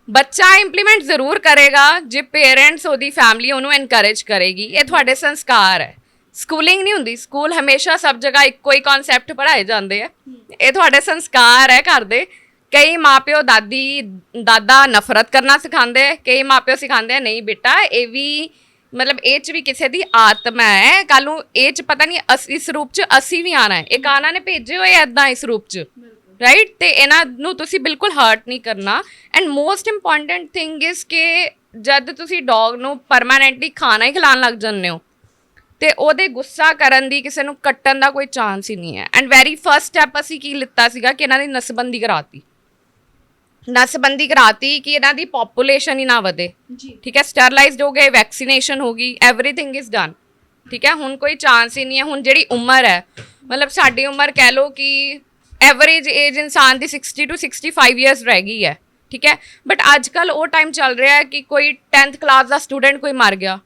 ਬੱਚਾ ਇੰਪਲੀਮੈਂਟ ਜ਼ਰੂਰ ਕਰੇਗਾ ਜੇ ਪੇਰੈਂਟਸ, ਉਹਦੀ ਫੈਮਿਲੀ ਉਹਨੂੰ ਐਨਕਰੇਜ ਕਰੇਗੀ। ਇਹ ਤੁਹਾਡੇ ਸੰਸਕਾਰ ਹੈ, ਸਕੂਲਿੰਗ ਨਹੀਂ ਹੁੰਦੀ। ਸਕੂਲ ਹਮੇਸ਼ਾ ਸਭ ਜਗ੍ਹਾ ਇੱਕੋ ਹੀ ਕਨਸੈਪਟ ਪੜ੍ਹਾਏ ਜਾਂਦੇ ਆ, ਇਹ ਤੁਹਾਡੇ ਸੰਸਕਾਰ ਹੈ ਘਰ ਦੇ। ਕਈ ਮਾਪਿਓ ਦਾਦਾ ਨਫ਼ਰਤ ਕਰਨਾ ਸਿਖਾਉਂਦੇ ਹੈ, ਕਈ ਮਾਪਿਓ ਸਿਖਾਉਂਦੇ ਆ ਨਹੀਂ ਬੇਟਾ ਇਹ ਵੀ ਮਤਲਬ ਇਹ 'ਚ ਵੀ ਕਿਸੇ ਦੀ ਆਤਮਾ ਹੈ, ਕੱਲ੍ਹ ਨੂੰ ਇਹ 'ਚ ਪਤਾ ਨਹੀਂ ਇਸ ਰੂਪ 'ਚ ਅਸੀਂ ਵੀ ਆਉਣਾ ਹੈ। ਇਹ ਕਾਨਾਂ ਨੇ ਭੇਜੇ ਹੋਏ ਇੱਦਾਂ ਇਸ ਰੂਪ 'ਚ, ਰਾਈਟ। ਤੇ ਇਹਨਾਂ ਨੂੰ ਤੁਸੀਂ ਬਿਲਕੁਲ ਹਰਟ ਨਹੀਂ ਕਰਨਾ। And most important thing is ਕਿ ਜਦ ਤੁਸੀਂ ਡੌਗ ਨੂੰ ਪਰਮਾਨੈਂਟਲੀ ਖਾਣਾ ਹੀ ਖਿਲਾਉਣ ਲੱਗ ਜਾਂਦੇ ਹੋ ਤੇ ਉਹਦੇ ਗੁੱਸਾ ਕਰਨ ਦੀ, ਕਿਸੇ ਨੂੰ ਕੱਟਣ ਦਾ ਕੋਈ ਚਾਂਸ ਹੀ ਨਹੀਂ ਹੈ। ਐਂਡ ਵੈਰੀ ਫਸਟ ਸਟੈਪ ਅਸੀਂ ਕੀ ਲਿੱਤਾ ਸੀਗਾ ਕਿ ਇਹਨਾਂ ਦੀ ਨਸਬੰਦੀ ਕਰਾਤੀ ਕਿ ਇਹਨਾਂ ਦੀ ਪੋਪੂਲੇਸ਼ਨ ਹੀ ਨਾ ਵਧੇ, ਠੀਕ ਹੈ। ਸਟਰਲਾਈਜ਼ਡ ਹੋ ਗਏ, ਵੈਕਸੀਨੇਸ਼ਨ ਹੋ ਗਈ, ਐਵਰੀਥਿੰਗ ਇਜ਼ ਡਨ, ਠੀਕ ਹੈ। ਹੁਣ ਕੋਈ ਚਾਂਸ ਹੀ ਨਹੀਂ ਹੈ। ਹੁਣ ਜਿਹੜੀ ਉਮਰ ਹੈ, ਮਤਲਬ ਸਾਡੀ ਉਮਰ ਕਹਿ ਲਓ ਕਿ ਐਵਰੇਜ ਏਜ ਇਨਸਾਨ ਦੀ 60 to 65 ਈਅਰਸ ਰਹਿ ਗਈ ਹੈ, ਠੀਕ ਹੈ। ਬਟ ਅੱਜ ਕੱਲ੍ਹ ਉਹ ਟਾਈਮ ਚੱਲ ਰਿਹਾ ਹੈ ਕਿ ਕੋਈ 10th ਕਲਾਸ ਦਾ ਸਟੂਡੈਂਟ ਕੋਈ ਮਰ ਗਿਆ,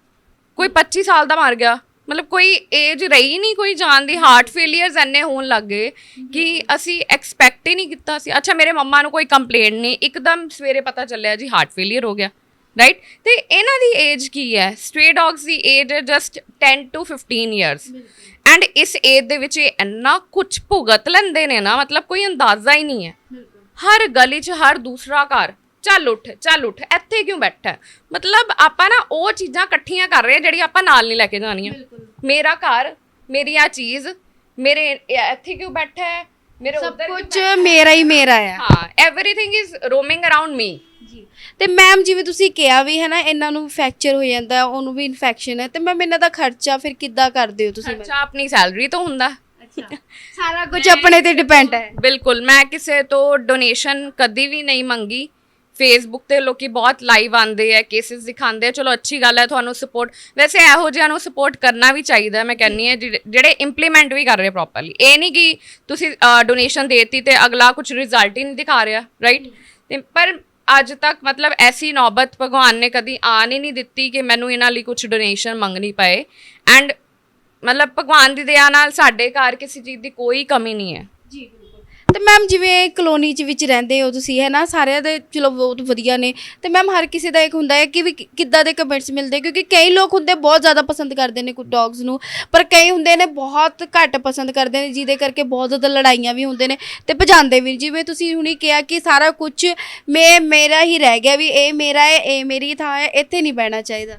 ਕੋਈ 25 ਸਾਲ ਦਾ ਮਰ ਗਿਆ, ਮਤਲਬ ਕੋਈ ਏਜ ਰਹੀ ਨਹੀਂ ਕੋਈ ਜਾਣ ਦੀ। ਹਾਰਟ ਫੇਲੀਅਰਸ ਇੰਨੇ ਹੋਣ ਲੱਗ ਗਏ ਕਿ ਅਸੀਂ ਐਕਸਪੈਕਟ ਹੀ ਨਹੀਂ ਕੀਤਾ ਸੀ। ਅੱਛਾ, ਮੇਰੇ ਮੰਮਾ ਨੂੰ ਕੋਈ ਕੰਪਲੇਂਟ ਨਹੀਂ, ਇੱਕਦਮ ਸਵੇਰੇ ਪਤਾ ਚੱਲਿਆ ਜੀ ਹਾਰਟ ਫੇਲੀਅਰ ਹੋ ਗਿਆ, ਰਾਈਟ। ਤੇ ਇਹਨਾਂ ਦੀ ਏਜ ਕੀ ਹੈ? ਸਟ੍ਰੇ ਡੌਗਸ ਦੀ ਏਜ ਹੈ ਜਸਟ 10 to 15 ਈਅਰਸ। ਐਂਡ ਇਸ ਏਜ ਦੇ ਵਿੱਚ ਇਹ ਇੰਨਾ ਕੁਛ ਭੁਗਤ ਲੈਂਦੇ ਨੇ ਨਾ, ਮਤਲਬ ਕੋਈ ਅੰਦਾਜ਼ਾ ਹੀ ਨਹੀਂ ਹੈ। ਹਰ ਗਲੀ 'ਚ ਹਰ ਦੂਸਰਾ ਘਰ ਚੱਲ ਉੱਠ ਇੱਥੇ ਕਿਉਂ ਬੈਠਾ, ਮਤਲਬ ਆਪਾਂ ਨਾ ਉਹ ਚੀਜ਼ਾਂ ਇਕੱਠੀਆਂ ਕਰ ਰਹੇ ਹਾਂ ਜਿਹੜੀ ਆਪਾਂ ਨਾਲ ਨਹੀਂ ਲੈ ਕੇ ਜਾਣੀਆਂ। ਮੇਰਾ ਘਰ, ਮੇਰੀ ਆ ਚੀਜ਼, ਮੇਰੇ ਇੱਥੇ ਕਿਉਂ ਬੈਠਾ ਹੈ, ਮੇਰੇ ਸਭ ਕੁਝ ਮੇਰਾ ਹੀ ਮੇਰਾ ਆ। ਹਾਂ, ਐਵਰੀਥਿੰਗ ਇਜ਼ ਰੋਮਿੰਗ ਅਰਾਊਂਡ ਮੀ। ਤੇ ਮੈਮ ਜਿਵੇਂ ਤੁਸੀਂ ਕਿਹਾ ਵੀ ਹੈ ਨਾ ਇਹਨਾਂ ਨੂੰ ਫ੍ਰੈਕਚਰ ਹੋ ਜਾਂਦਾ, ਉਹਨੂੰ ਵੀ ਇਨਫੈਕਸ਼ਨ ਹੈ, ਤੇ ਮੈਮ ਇਹਨਾਂ ਦਾ ਖਰਚਾ ਫਿਰ ਕਿੱਦਾਂ ਕਰਦੇ ਹੋ ਤੁਸੀਂ? ਖਰਚਾ ਆਪਣੀ ਸੈਲਰੀ ਤੋਂ ਹੁੰਦਾ, ਸਾਰਾ ਕੁਝ ਆਪਣੇ ਤੇ ਡਿਪੈਂਡ ਹੈ। ਬਿਲਕੁਲ, ਮੈਂ ਕਿਸੇ ਤੋਂ ਡੋਨੇਸ਼ਨ ਕਦੀ ਵੀ ਨਹੀਂ ਮੰਗੀ। ਫੇਸਬੁੱਕ ਤੇ ਲੋਕੀ ਬਹੁਤ ਲਾਈਵ ਆਉਂਦੇ ਆ, ਕੇਸਿਸ ਦਿਖਾਉਂਦੇ ਆ, ਚਲੋ ਅੱਛੀ ਗੱਲ ਹੈ ਤੁਹਾਨੂੰ ਸਪੋਰਟ। ਵੈਸੇ ਇਹੋ ਜਿਹਿਆਂ ਨੂੰ ਸਪੋਰਟ ਕਰਨਾ ਵੀ ਚਾਹੀਦਾ, ਮੈਂ ਕਹਿੰਦੀ ਹਾਂ, ਜਿਹੜੇ ਇੰਪਲੀਮੈਂਟ ਵੀ ਕਰ ਰਹੇ ਪ੍ਰੋਪਰਲੀ। ਇਹ ਨਹੀਂ ਕਿ ਤੁਸੀਂ ਡੋਨੇਸ਼ਨ ਦੇਤੀ ਤੇ ਅਗਲਾ ਕੁਝ ਰਿਜ਼ਲਟ ਹੀ ਨਹੀਂ ਦਿਖਾ ਰਿਹਾ, ਰਾਈਟ। ਤੇ ਪਰ ਅੱਜ ਤੱਕ ਮਤਲਬ ਐਸੀ ਨੌਬਤ ਭਗਵਾਨ ਨੇ ਕਦੀ ਆਣ ਹੀ ਨਹੀਂ ਦਿੱਤੀ ਕਿ ਮੈਨੂੰ ਇਹਨਾਂ ਲਈ ਕੁਝ ਡੋਨੇਸ਼ਨ ਮੰਗਣੀ ਪਏ। ਐਂਡ ਮਤਲਬ ਭਗਵਾਨ ਦੀ ਦਇਆ ਨਾਲ ਸਾਡੇ ਘਰ ਕਿਸੇ ਚੀਜ਼ ਦੀ ਕੋਈ ਕਮੀ ਨਹੀਂ ਹੈ। ਤੇ ਮੈਮ ਜਿਵੇਂ ਕਲੋਨੀ ਚ ਵਿੱਚ ਰਹਿੰਦੇ ਹੋ ਤੁਸੀਂ ਹੈ ਨਾ, ਸਾਰਿਆਂ ਦੇ ਚਲੋ ਬਹੁਤ ਵਧੀਆ ਨੇ, ਤੇ ਮੈਮ ਹਰ ਕਿਸੇ ਦਾ ਇੱਕ ਹੁੰਦਾ ਹੈ ਕਿ ਵੀ ਕਿੱਦਾਂ ਦੇ ਕਮੈਂਟਸ ਮਿਲਦੇ, ਕਿਉਂਕਿ ਕਈ ਲੋਕ ਹੁੰਦੇ ਬਹੁਤ ਜ਼ਿਆਦਾ ਪਸੰਦ ਕਰਦੇ ਨੇ ਕੁਝ ਡੌਗਸ ਨੂੰ, ਪਰ ਕਈ ਹੁੰਦੇ ਨੇ ਬਹੁਤ ਘੱਟ ਪਸੰਦ ਕਰਦੇ ਨੇ, ਜਿਹਦੇ ਕਰਕੇ ਬਹੁਤ ਜ਼ਿਆਦਾ ਲੜਾਈਆਂ ਵੀ ਹੁੰਦੇ ਨੇ ਤੇ ਭਜਾਉਂਦੇ ਵੀ। ਜਿਵੇਂ ਤੁਸੀਂ ਹੁਣੀ ਕਿਹਾ ਕਿ ਸਾਰਾ ਕੁਝ ਮੇਰਾ ਹੀ ਰਹਿ ਗਿਆ, ਵੀ ਇਹ ਮੇਰਾ ਹੈ, ਇਹ ਮੇਰੀ ਥਾਂ ਹੈ, ਇੱਥੇ ਨਹੀਂ ਬਹਿਣਾ ਚਾਹੀਦਾ।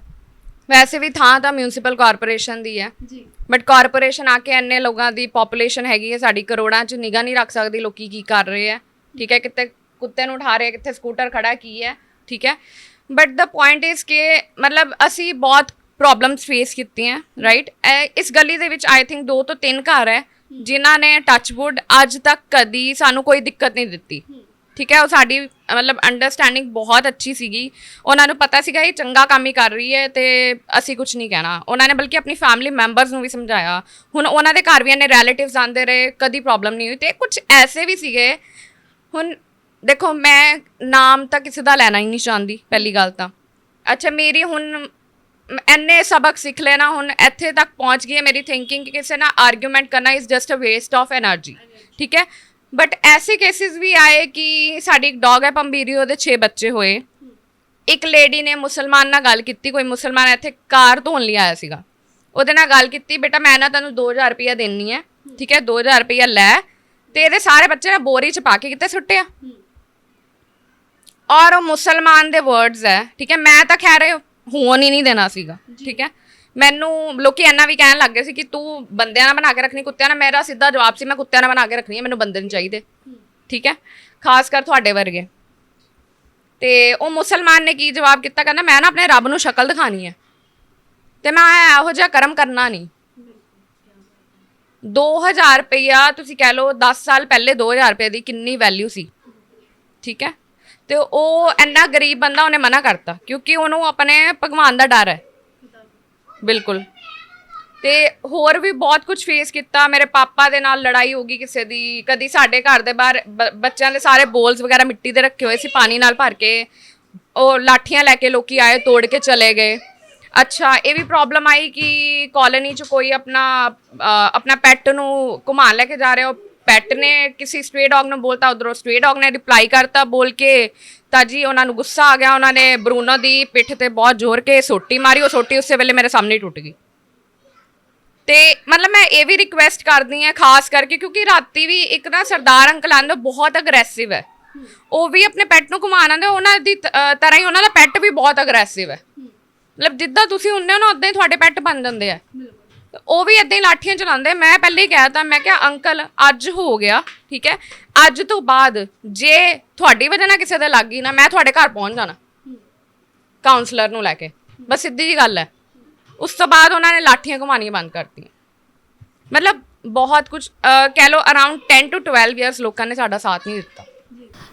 ਵੈਸੇ ਵੀ ਥਾਂ ਤਾਂ ਮਿਊਨਿਸਪਲ ਕਾਰਪੋਰੇਸ਼ਨ ਦੀ ਹੈ ਜੀ। ਬਟ ਕਾਰਪੋਰੇਸ਼ਨ ਆ ਕੇ ਇੰਨੇ ਲੋਕਾਂ ਦੀ ਪੋਪੂਲੇਸ਼ਨ ਹੈਗੀ ਹੈ ਸਾਡੀ, ਕਰੋੜਾਂ 'ਚ ਨਿਗਾਹ ਨਹੀਂ ਰੱਖ ਸਕਦੀ ਲੋਕੀ ਕੀ ਕਰ ਰਹੇ ਹੈ, ਠੀਕ ਹੈ, ਕਿਤੇ ਕੁੱਤੇ ਨੂੰ ਉਠਾ ਰਹੇ, ਕਿੱਥੇ ਸਕੂਟਰ ਖੜਾ ਕੀ ਹੈ, ਠੀਕ ਹੈ। ਬਟ ਦ ਪੁਆਇੰਟ ਇਜ਼ ਕਿ ਮਤਲਬ ਅਸੀਂ ਬਹੁਤ ਪ੍ਰੋਬਲਮਸ ਫੇਸ ਕੀਤੀਆਂ, ਰਾਈਟ। ਇਸ ਗਲੀ ਦੇ ਵਿੱਚ ਆਈ ਥਿੰਕ 2 ਤੋਂ 3 ਘਰ ਹੈ ਜਿਨ੍ਹਾਂ ਨੇ ਟੱਚਵੁੱਡ ਅੱਜ ਤੱਕ ਕਦੀ ਸਾਨੂੰ ਕੋਈ ਦਿੱਕਤ ਨਹੀਂ ਦਿੱਤੀ, ਠੀਕ ਹੈ। ਉਹ ਸਾਡੀ ਮਤਲਬ ਅੰਡਰਸਟੈਂਡਿੰਗ ਬਹੁਤ ਅੱਛੀ ਸੀਗੀ, ਉਹਨਾਂ ਨੂੰ ਪਤਾ ਸੀਗਾ ਇਹ ਚੰਗਾ ਕੰਮ ਹੀ ਕਰ ਰਹੀ ਹੈ ਤੇ ਅਸੀਂ ਕੁਝ ਨਹੀਂ ਕਹਿਣਾ। ਉਹਨਾਂ ਨੇ ਬਲਕਿ ਆਪਣੀ ਫੈਮਿਲੀ ਮੈਂਬਰਸ ਨੂੰ ਵੀ ਸਮਝਾਇਆ। ਹੁਣ ਉਹਨਾਂ ਦੇ ਘਰ ਵੀ ਇਹਨੇ ਰਿਲੇਟਿਵਸ ਆਉਂਦੇ ਰਹੇ, ਕਦੀ ਪ੍ਰੋਬਲਮ ਨਹੀਂ ਹੋਈ। ਤੇ ਕੁਝ ਐਸੇ ਵੀ ਸੀਗੇ, ਹੁਣ ਦੇਖੋ ਮੈਂ ਨਾਮ ਤਾਂ ਕਿਸੇ ਦਾ ਲੈਣਾ ਹੀ ਨਹੀਂ ਚਾਹੁੰਦੀ ਪਹਿਲੀ ਗੱਲ ਤਾਂ। ਅੱਛਾ, ਮੇਰੀ ਹੁਣ ਇੰਨੇ ਸਬਕ ਸਿੱਖ ਲੈਣਾ, ਹੁਣ ਇੱਥੇ ਤੱਕ ਪਹੁੰਚ ਗਈ ਹੈ ਮੇਰੀ ਥਿੰਕਿੰਗ ਕਿ ਕਿਸੇ ਨਾਲ ਆਰਗੂਮੈਂਟ ਕਰਨਾ is just a waste of energy, ਠੀਕ ਹੈ। ਬਟ ਐਸੇ ਕੇਸਿਸ ਵੀ ਆਏ ਕਿ ਸਾਡੀ ਇੱਕ ਡੌਗ ਹੈ ਪੰਬੀਰੀ, ਉਹਦੇ 6 ਬੱਚੇ ਹੋਏ। ਇੱਕ ਲੇਡੀ ਨੇ ਮੁਸਲਮਾਨ ਨਾਲ ਗੱਲ ਕੀਤੀ, ਕੋਈ ਮੁਸਲਮਾਨ ਇੱਥੇ ਕਾਰ ਧੋਣ ਲਈ ਆਇਆ ਸੀਗਾ, ਉਹਦੇ ਨਾਲ ਗੱਲ ਕੀਤੀ, ਬੇਟਾ ਮੈਂ ਨਾ ਤੈਨੂੰ 2000 ਰੁਪਇਆ ਦੇਣੀ ਹੈ, ਠੀਕ ਹੈ, 2000 ਰੁਪਇਆ ਲੈ। ਤੇ ਇਹਦੇ ਸਾਰੇ ਬੱਚੇ ਨਾ ਬੋਰੀ 'ਚ ਪਾ ਕੇ ਕਿਤੇ ਸੁੱਟਿਆ, ਔਰ ਉਹ ਮੁਸਲਮਾਨ ਦੇ ਵਰਡਸ ਹੈ, ਠੀਕ ਹੈ। ਮੈਂ ਤਾਂ ਖੈਰ ਹੋਣ ਹੀ ਨਹੀਂ ਦੇਣਾ ਸੀਗਾ, ਠੀਕ ਹੈ। ਮੈਨੂੰ ਲੋਕੀ ਇੰਨਾ ਵੀ ਕਹਿਣ ਲੱਗ ਗਏ ਸੀ ਕਿ ਤੂੰ ਬੰਦਿਆਂ ਨਾਲ ਬਣਾ ਕੇ ਰੱਖਣੀ, ਕੁੱਤਿਆਂ ਨਾਲ। ਮੇਰਾ ਸਿੱਧਾ ਜਵਾਬ ਸੀ ਮੈਂ ਕੁੱਤਿਆਂ ਨਾਲ ਬਣਾ ਕੇ ਰੱਖਣੀ ਹੈ, ਮੈਨੂੰ ਬੰਦੇ ਨਹੀਂ ਚਾਹੀਦੇ, ਠੀਕ ਹੈ, ਖਾਸ ਕਰ ਤੁਹਾਡੇ ਵਰਗੇ। ਤੇ ਉਹ ਮੁਸਲਮਾਨ ਨੇ ਕੀ ਜਵਾਬ ਕੀਤਾ, ਕਹਿੰਦਾ ਮੈਂ ਨਾ ਆਪਣੇ ਰੱਬ ਨੂੰ ਸ਼ਕਲ ਦਿਖਾਣੀ ਹੈ ਤੇ ਮੈਂ ਇਹੋ ਜਿਹਾ ਕਰਮ ਕਰਨਾ ਨਹੀਂ। 2000 ਰੁਪਇਆ ਤੁਸੀਂ ਕਹਿ ਲਓ 10 ਸਾਲ ਪਹਿਲੇ 2000 ਰੁਪਏ ਦੀ ਕਿੰਨੀ ਵੈਲਿਊ ਸੀ, ਠੀਕ ਹੈ। ਤੇ ਉਹ ਇੰਨਾ ਗਰੀਬ ਬੰਦਾ, ਉਹਨੇ ਮਨਾ ਕਰਤਾ ਕਿਉਂਕਿ ਉਹਨੂੰ ਆਪਣੇ ਭਗਵਾਨ ਦਾ ਡਰ ਹੈ, ਬਿਲਕੁਲ। ਤੇ ਹੋਰ ਵੀ ਬਹੁਤ ਕੁਝ ਫੇਸ ਕੀਤਾ। ਮੇਰੇ ਪਾਪਾ ਦੇ ਨਾਲ ਲੜਾਈ ਹੋ ਗਈ ਕਿਸੇ ਦੀ, ਕਦੀ ਸਾਡੇ ਘਰ ਦੇ ਬਾਹਰ ਬੱਚਿਆਂ ਦੇ ਸਾਰੇ ਬੋਲਸ ਵਗੈਰਾ ਮਿੱਟੀ ਦੇ ਰੱਖੇ ਹੋਏ ਸੀ ਪਾਣੀ ਨਾਲ ਭਰ ਕੇ, ਉਹ ਲਾਠੀਆਂ ਲੈ ਕੇ ਲੋਕੀ ਆਏ, ਤੋੜ ਕੇ ਚਲੇ ਗਏ। ਅੱਛਾ, ਇਹ ਵੀ ਪ੍ਰੋਬਲਮ ਆਈ ਕਿ ਕਾਲੋਨੀ 'ਚ ਕੋਈ ਆਪਣਾ ਪੈਟ ਨੂੰ ਘੁਮਾਉਣ ਲੈ ਕੇ ਜਾ ਰਿਹਾ, ਉਹ ਪੈਟ ਨੇ ਕਿਸੇ ਸਟ੍ਰੇ ਡੌਗ ਨੂੰ ਬੋਲਤਾ, ਉਧਰੋਂ ਸਟ੍ਰੇ ਡੌਗ ਨੇ ਰਿਪਲਾਈ ਕਰਤਾ ਬੋਲ ਕੇ, ਤਾਂ ਜੀ ਉਹਨਾਂ ਨੂੰ ਗੁੱਸਾ ਆ ਗਿਆ, ਉਹਨਾਂ ਨੇ ਬਰੂਨੋ ਦੀ ਪਿੱਠ ਤੇ ਬਹੁਤ ਜ਼ੋਰ ਕੇ ਸੋਟੀ ਮਾਰੀ। ਉਹ ਸੋਟੀ ਉਸੇ ਵੇਲੇ ਮੇਰੇ ਸਾਹਮਣੇ ਟੁੱਟ ਗਈ। ਤੇ ਮਤਲਬ ਮੈਂ ਇਹ ਵੀ ਰਿਕੁਐਸਟ ਕਰਦੀ ਹਾਂ ਖਾਸ ਕਰਕੇ, ਕਿਉਂਕਿ ਰਾਤੀ ਵੀ ਇੱਕ ਨਾ ਸਰਦਾਰ ਅੰਕਲ ਆਉਂਦੇ, ਬਹੁਤ ਅਗਰੈਸਿਵ ਹੈ, ਉਹ ਵੀ ਆਪਣੇ ਪੈਟ ਨੂੰ ਘੁਮਾਉਣ ਆਉਂਦੇ, ਉਹਨਾਂ ਦੀ ਤਰ੍ਹਾਂ ਹੀ ਉਹਨਾਂ ਦਾ ਪੈਟ ਵੀ ਬਹੁਤ ਅਗਰੈਸਿਵ ਹੈ। ਮਤਲਬ ਜਿੱਦਾਂ ਤੁਸੀਂ ਹੁੰਦੇ ਹੋ ਨਾ ਉੱਦਾਂ ਹੀ ਤੁਹਾਡੇ ਪੈਟ ਬਣ ਜਾਂਦੇ ਆ, ਉਹ ਵੀ ਇੱਦਾਂ ਹੀ ਲਾਠੀਆਂ ਚਲਾਉਂਦੇ। ਮੈਂ ਪਹਿਲੇ ਹੀ ਕਹਿ ਤਾ, ਮੈਂ ਕਿਹਾ ਅੰਕਲ ਅੱਜ ਹੋ ਗਿਆ, ਠੀਕ ਹੈ, ਅੱਜ ਤੋਂ ਬਾਅਦ ਜੇ ਤੁਹਾਡੀ ਵਜ੍ਹਾ ਨਾਲ ਕਿਸੇ ਦੇ ਲੱਗ ਗਈ ਨਾ, ਮੈਂ ਤੁਹਾਡੇ ਘਰ ਪਹੁੰਚ ਜਾਣਾ ਕਾਉਂਸਲਰ ਨੂੰ ਲੈ ਕੇ, ਬਸ ਸਿੱਧੀ ਜੀ ਗੱਲ ਹੈ। ਉਸ ਤੋਂ ਬਾਅਦ ਉਹਨਾਂ ਨੇ ਲਾਠੀਆਂ ਘੁਮਾਉਣੀਆਂ ਬੰਦ ਕਰਤੀਆਂ। ਮਤਲਬ ਬਹੁਤ ਕੁਝ ਕਹਿ ਲਓ, ਅਰਾਊਂਡ 10 to 12 ਇਅਰਸ ਲੋਕਾਂ ਨੇ ਸਾਡਾ ਸਾਥ ਨਹੀਂ ਦਿੱਤਾ।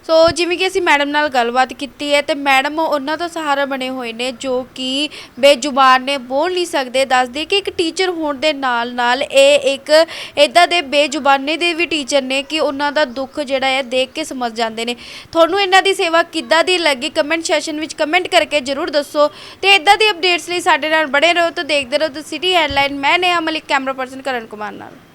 ਸੋ ਜਿਵੇਂ ਕਿ ਅਸੀਂ ਮੈਡਮ ਨਾਲ ਗੱਲਬਾਤ ਕੀਤੀ ਹੈ ਤੇ ਮੈਡਮ ਉਹਨਾਂ ਦਾ ਸਹਾਰਾ ਬਣੇ ਹੋਏ ਨੇ ਜੋ ਕਿ ਬੇਜ਼ੁਬਾਨ ਨੇ, ਬੋਲ ਨਹੀਂ ਸਕਦੇ। ਦੱਸਦੇ ਕਿ ਇੱਕ ਟੀਚਰ ਹੋਣ ਦੇ ਨਾਲ ਨਾਲ ਇਹ ਇੱਕ ਇੱਦਾਂ ਦੇ ਬੇਜ਼ੁਬਾਨੇ ਦੇ ਵੀ ਟੀਚਰ ਨੇ ਕਿ ਉਹਨਾਂ ਦਾ ਦੁੱਖ ਜਿਹੜਾ ਹੈ ਦੇਖ ਕੇ ਸਮਝ ਜਾਂਦੇ ਨੇ। ਤੁਹਾਨੂੰ ਇਹਨਾਂ ਦੀ ਸੇਵਾ ਕਿੱਦਾਂ ਦੀ ਲੱਗੀ ਕਮੈਂਟ ਸੈਸ਼ਨ ਵਿੱਚ ਕਮੈਂਟ ਕਰਕੇ ਜ਼ਰੂਰ ਦੱਸੋ। ਤੇ ਇੱਦਾਂ ਦੀ ਅਪਡੇਟਸ ਲਈ ਸਾਡੇ ਨਾਲ ਬਣੇ ਰਹੋ ਤੇ ਦੇਖਦੇ ਰਹੋ ਦ ਸਿਟੀ ਹੈਡਲਾਈਨ। ਮੈਂ ਨੇਹਾ ਮਲਿਕ, ਕੈਮਰਾ ਪਰਸਨ ਕਰਨ ਕੁਮਾਰ ਨਾਲ।